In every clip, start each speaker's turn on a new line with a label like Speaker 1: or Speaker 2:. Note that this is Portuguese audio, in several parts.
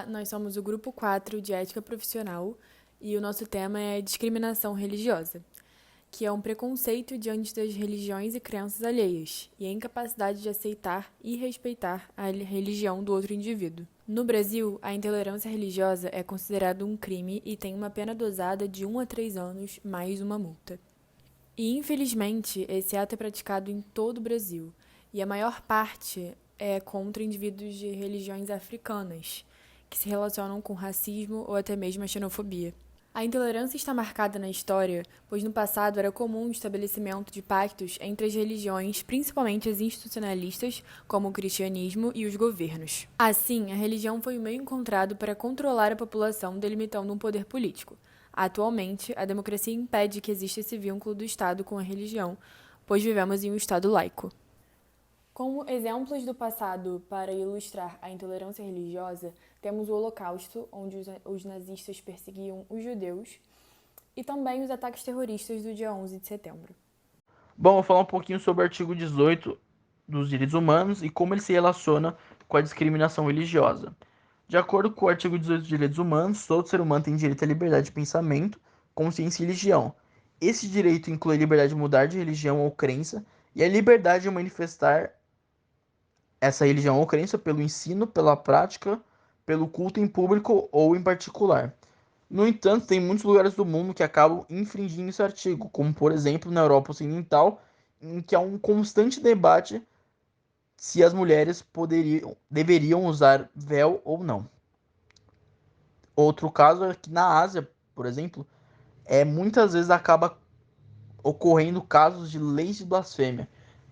Speaker 1: Olá, nós somos o Grupo 4 de Ética Profissional e o nosso tema é discriminação religiosa, que é um preconceito diante das religiões e crenças alheias e a incapacidade de aceitar e respeitar a religião do outro indivíduo. No Brasil, a intolerância religiosa é considerada um crime e tem uma pena dosada de 1 a 3 anos mais uma multa. E, infelizmente, esse ato é praticado em todo o Brasil, e a maior parte é contra indivíduos de religiões africanas, que se relacionam com racismo ou até mesmo a xenofobia. A intolerância está marcada na história, pois no passado era comum o estabelecimento de pactos entre as religiões, principalmente as institucionalistas, como o cristianismo e os governos. Assim, a religião foi o meio encontrado para controlar a população, delimitando um poder político. Atualmente, a democracia impede que exista esse vínculo do Estado com a religião, pois vivemos em um Estado laico. Como exemplos do passado para ilustrar a intolerância religiosa, temos o Holocausto, onde os nazistas perseguiam os judeus, e também os ataques terroristas do dia 11 de setembro.
Speaker 2: Bom, vou falar um pouquinho sobre o artigo 18 dos direitos humanos e como ele se relaciona com a discriminação religiosa. De acordo com o artigo 18 dos direitos humanos, todo ser humano tem direito à liberdade de pensamento, consciência e religião. Esse direito inclui a liberdade de mudar de religião ou crença e a liberdade de manifestar essa religião ou crença pelo ensino, pela prática, pelo culto em público ou em particular. No entanto, tem muitos lugares do mundo que acabam infringindo esse artigo, como por exemplo na Europa Ocidental, em que há um constante debate se as mulheres deveriam usar véu ou não. Outro caso é que na Ásia, por exemplo, muitas vezes acaba ocorrendo casos de leis de blasfêmia,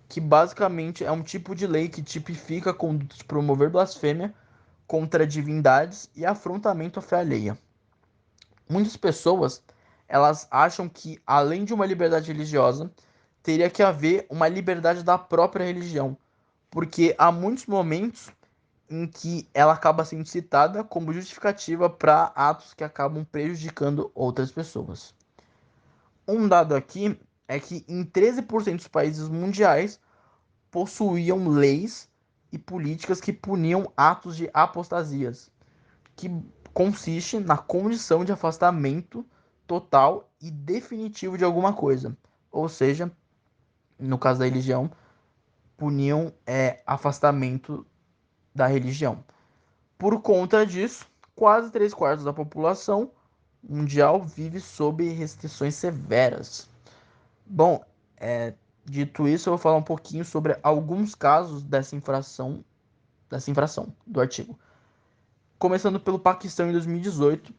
Speaker 2: que basicamente é um tipo de lei que tipifica a conduta de promover blasfêmia contra divindades e afrontamento à fé alheia. Muitas pessoas, elas acham que além de uma liberdade religiosa, teria que haver uma liberdade da própria religião, porque há muitos momentos em que ela acaba sendo citada como justificativa para atos que acabam prejudicando outras pessoas. Um dado aqui é que em 13% dos países mundiais possuíam leis e políticas que puniam atos de apostasias, que consiste na condição de afastamento total e definitivo de alguma coisa. Ou seja, no caso da religião, puniam afastamento da religião. Por conta disso, quase 3/4 da população mundial vive sob restrições severas. Bom, dito isso, eu vou falar um pouquinho sobre alguns casos dessa infração do artigo. Começando pelo Paquistão em 2018,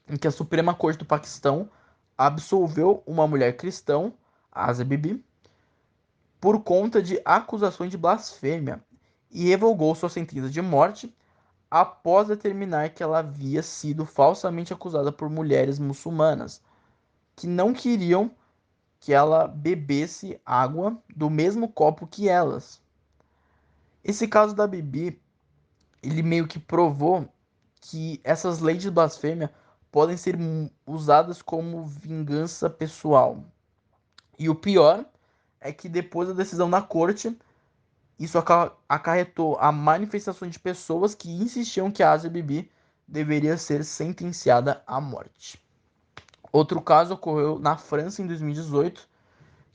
Speaker 2: em que a Suprema Corte do Paquistão absolveu uma mulher cristã, Asia Bibi, por conta de acusações de blasfêmia e revogou sua sentença de morte após determinar que ela havia sido falsamente acusada por mulheres muçulmanas que não queriam que ela bebesse água do mesmo copo que elas. Esse caso da Bibi, ele meio que provou que essas leis de blasfêmia podem ser usadas como vingança pessoal. E o pior é que depois da decisão da corte, isso acarretou a manifestação de pessoas que insistiam que a Asia Bibi deveria ser sentenciada à morte. Outro caso ocorreu na França em 2018,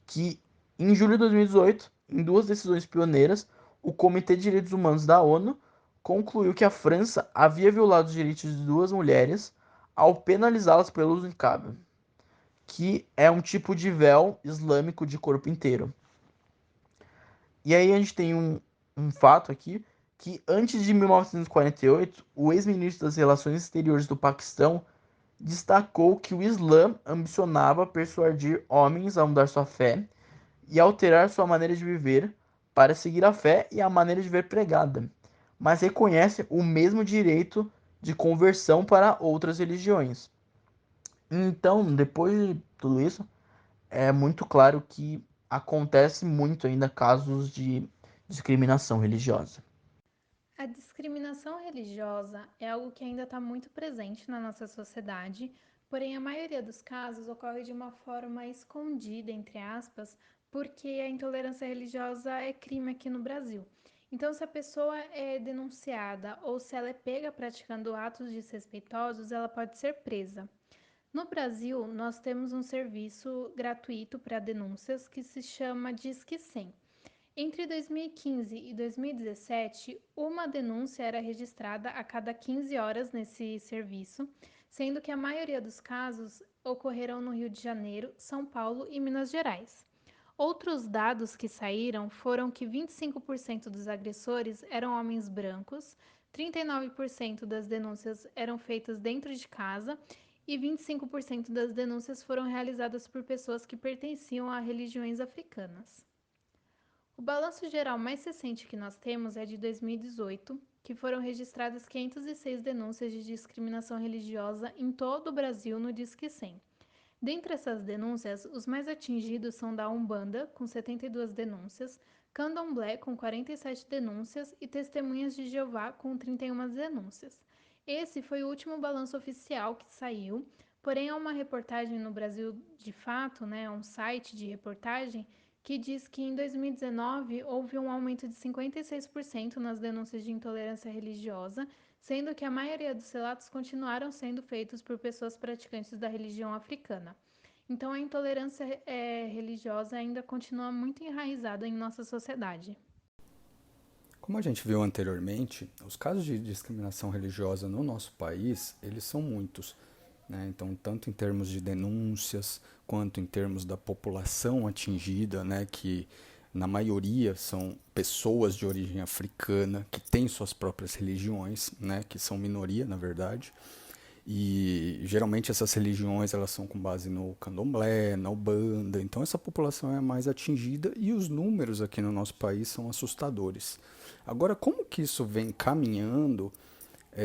Speaker 2: que em julho de 2018, em duas decisões pioneiras, o Comitê de Direitos Humanos da ONU concluiu que a França havia violado os direitos de duas mulheres ao penalizá-las pelo uso niqab, que é um tipo de véu islâmico de corpo inteiro. E aí a gente tem um fato aqui, que antes de 1948, o ex-ministro das Relações Exteriores do Paquistão destacou que o Islã ambicionava persuadir homens a mudar sua fé e alterar sua maneira de viver para seguir a fé e a maneira de ver pregada, mas reconhece o mesmo direito de conversão para outras religiões. Então, depois de tudo isso, é muito claro que acontece muito ainda casos de discriminação religiosa.
Speaker 3: A discriminação religiosa é algo que ainda está muito presente na nossa sociedade, porém a maioria dos casos ocorre de uma forma escondida, entre aspas, porque a intolerância religiosa é crime aqui no Brasil. Então, se a pessoa é denunciada ou se ela é pega praticando atos desrespeitosos, ela pode ser presa. No Brasil, nós temos um serviço gratuito para denúncias que se chama Disque 100. Entre 2015 e 2017, uma denúncia era registrada a cada 15 horas nesse serviço, sendo que a maioria dos casos ocorreram no Rio de Janeiro, São Paulo e Minas Gerais. Outros dados que saíram foram que 25% dos agressores eram homens brancos, 39% das denúncias eram feitas dentro de casa e 25% das denúncias foram realizadas por pessoas que pertenciam a religiões africanas. O balanço geral mais recente que nós temos é de 2018, que foram registradas 506 denúncias de discriminação religiosa em todo o Brasil no Disque 100. Dentre essas denúncias, os mais atingidos são da Umbanda, com 72 denúncias, Candomblé, com 47 denúncias e Testemunhas de Jeová, com 31 denúncias. Esse foi o último balanço oficial que saiu, porém há uma reportagem no Brasil de Fato, um site de reportagem, que diz que em 2019 houve um aumento de 56% nas denúncias de intolerância religiosa, sendo que a maioria dos relatos continuaram sendo feitos por pessoas praticantes da religião africana. Então, a intolerância religiosa ainda continua muito enraizada em nossa sociedade.
Speaker 4: Como a gente viu anteriormente, os casos de discriminação religiosa no nosso país, eles são muitos, né? Então, tanto em termos de denúncias, quanto em termos da população atingida, né? Que na maioria são pessoas de origem africana, que têm suas próprias religiões, né? Que são minoria, na verdade. E geralmente essas religiões elas são com base no candomblé, na Umbanda, então essa população é mais atingida e os números aqui no nosso país são assustadores. Agora, como que isso vem caminhando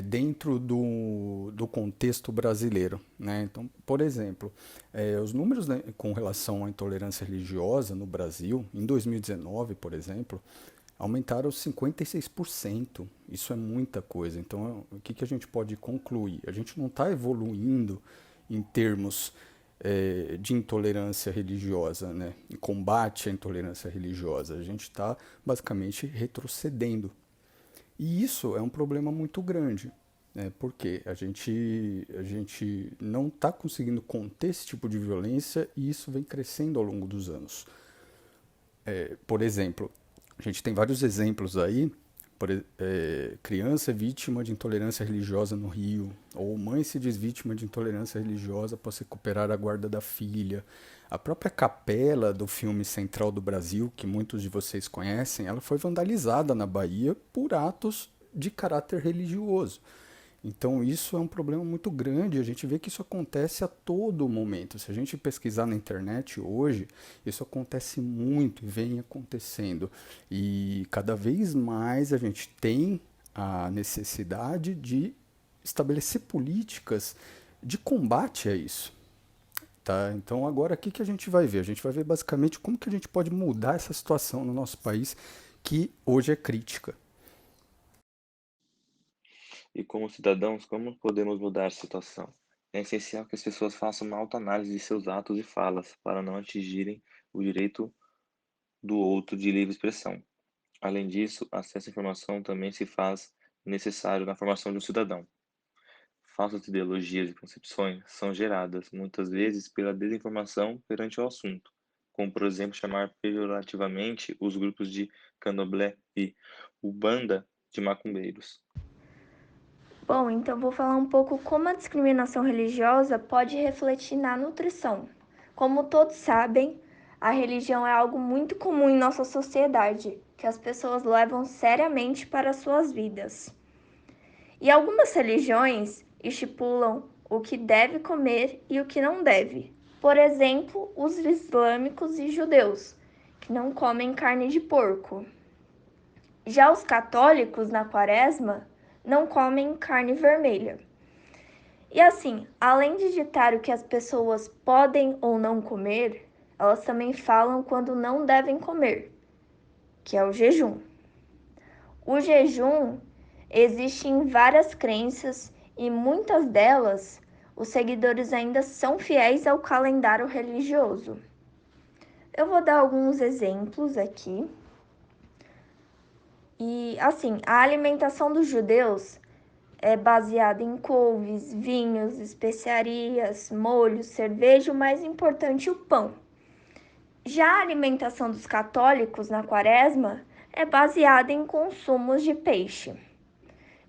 Speaker 4: dentro do contexto brasileiro, né? Então, por exemplo, os números, né, com relação à intolerância religiosa no Brasil, em 2019, por exemplo, aumentaram 56%. Isso é muita coisa. Então, o que a gente pode concluir? A gente não está evoluindo em termos de intolerância religiosa, né? Em combate à intolerância religiosa. A gente está basicamente retrocedendo. E isso é um problema muito grande, né? Porque a gente não está conseguindo conter esse tipo de violência e isso vem crescendo ao longo dos anos. Por exemplo, a gente tem vários exemplos aí, criança vítima de intolerância religiosa no Rio, ou mãe se diz vítima de intolerância religiosa após recuperar a guarda da filha. A própria capela do filme Central do Brasil, que muitos de vocês conhecem, ela foi vandalizada na Bahia por atos de caráter religioso. Então isso é um problema muito grande, a gente vê que isso acontece a todo momento. Se a gente pesquisar na internet hoje, isso acontece muito e vem acontecendo. E cada vez mais a gente tem a necessidade de estabelecer políticas de combate a isso. Tá? Então agora o que a gente vai ver? A gente vai ver basicamente como que a gente pode mudar essa situação no nosso país, que hoje é crítica.
Speaker 5: E como cidadãos, como podemos mudar a situação? É essencial que as pessoas façam uma autoanálise de seus atos e falas para não atingirem o direito do outro de livre expressão. Além disso, acesso à informação também se faz necessário na formação de um cidadão. Falsas ideologias e concepções são geradas, muitas vezes, pela desinformação perante o assunto, como, por exemplo, chamar pejorativamente os grupos de candomblé e umbanda de macumbeiros.
Speaker 6: Bom, então vou falar um pouco como a discriminação religiosa pode refletir na nutrição. Como todos sabem, a religião é algo muito comum em nossa sociedade, que as pessoas levam seriamente para suas vidas. E algumas religiões estipulam o que deve comer e o que não deve. Por exemplo, os islâmicos e judeus, que não comem carne de porco. Já os católicos, na quaresma, não comem carne vermelha. E assim, além de ditar o que as pessoas podem ou não comer, elas também falam quando não devem comer, que é o jejum. O jejum existe em várias crenças e muitas delas os seguidores ainda são fiéis ao calendário religioso. Eu vou dar alguns exemplos aqui. E, assim, a alimentação dos judeus é baseada em couves, vinhos, especiarias, molhos, cerveja e o mais importante, o pão. Já a alimentação dos católicos na quaresma é baseada em consumos de peixe.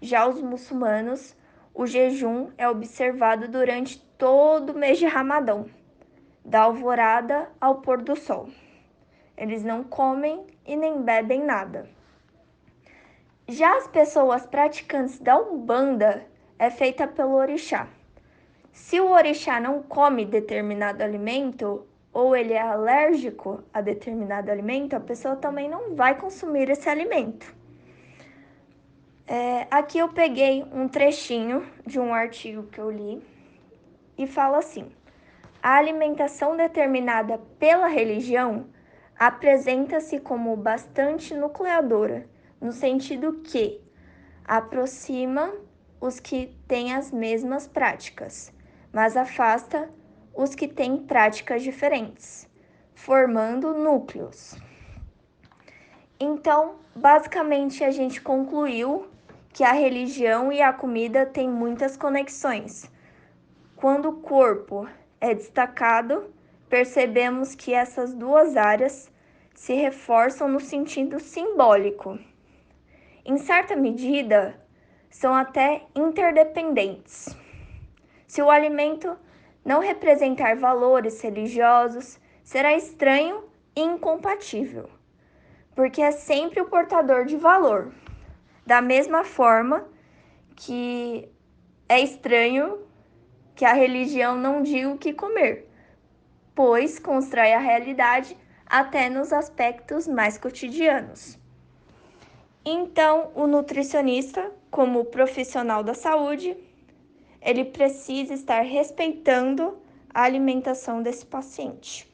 Speaker 6: Já os muçulmanos, o jejum é observado durante todo o mês de Ramadão, da alvorada ao pôr do sol. Eles não comem e nem bebem nada. Já as pessoas praticantes da Umbanda é feita pelo orixá. Se o orixá não come determinado alimento ou ele é alérgico a determinado alimento, a pessoa também não vai consumir esse alimento. Aqui eu peguei um trechinho de um artigo que eu li e fala assim: a alimentação determinada pela religião apresenta-se como bastante nucleadora, no sentido que aproxima os que têm as mesmas práticas, mas afasta os que têm práticas diferentes, formando núcleos. Então, basicamente, a gente concluiu que a religião e a comida têm muitas conexões. Quando o corpo é destacado, percebemos que essas duas áreas se reforçam no sentido simbólico. Em certa medida, são até interdependentes. Se o alimento não representar valores religiosos, será estranho e incompatível, porque é sempre o portador de valor. Da mesma forma que é estranho que a religião não diga o que comer, pois constrói a realidade até nos aspectos mais cotidianos. Então, o nutricionista, como profissional da saúde, ele precisa estar respeitando a alimentação desse paciente.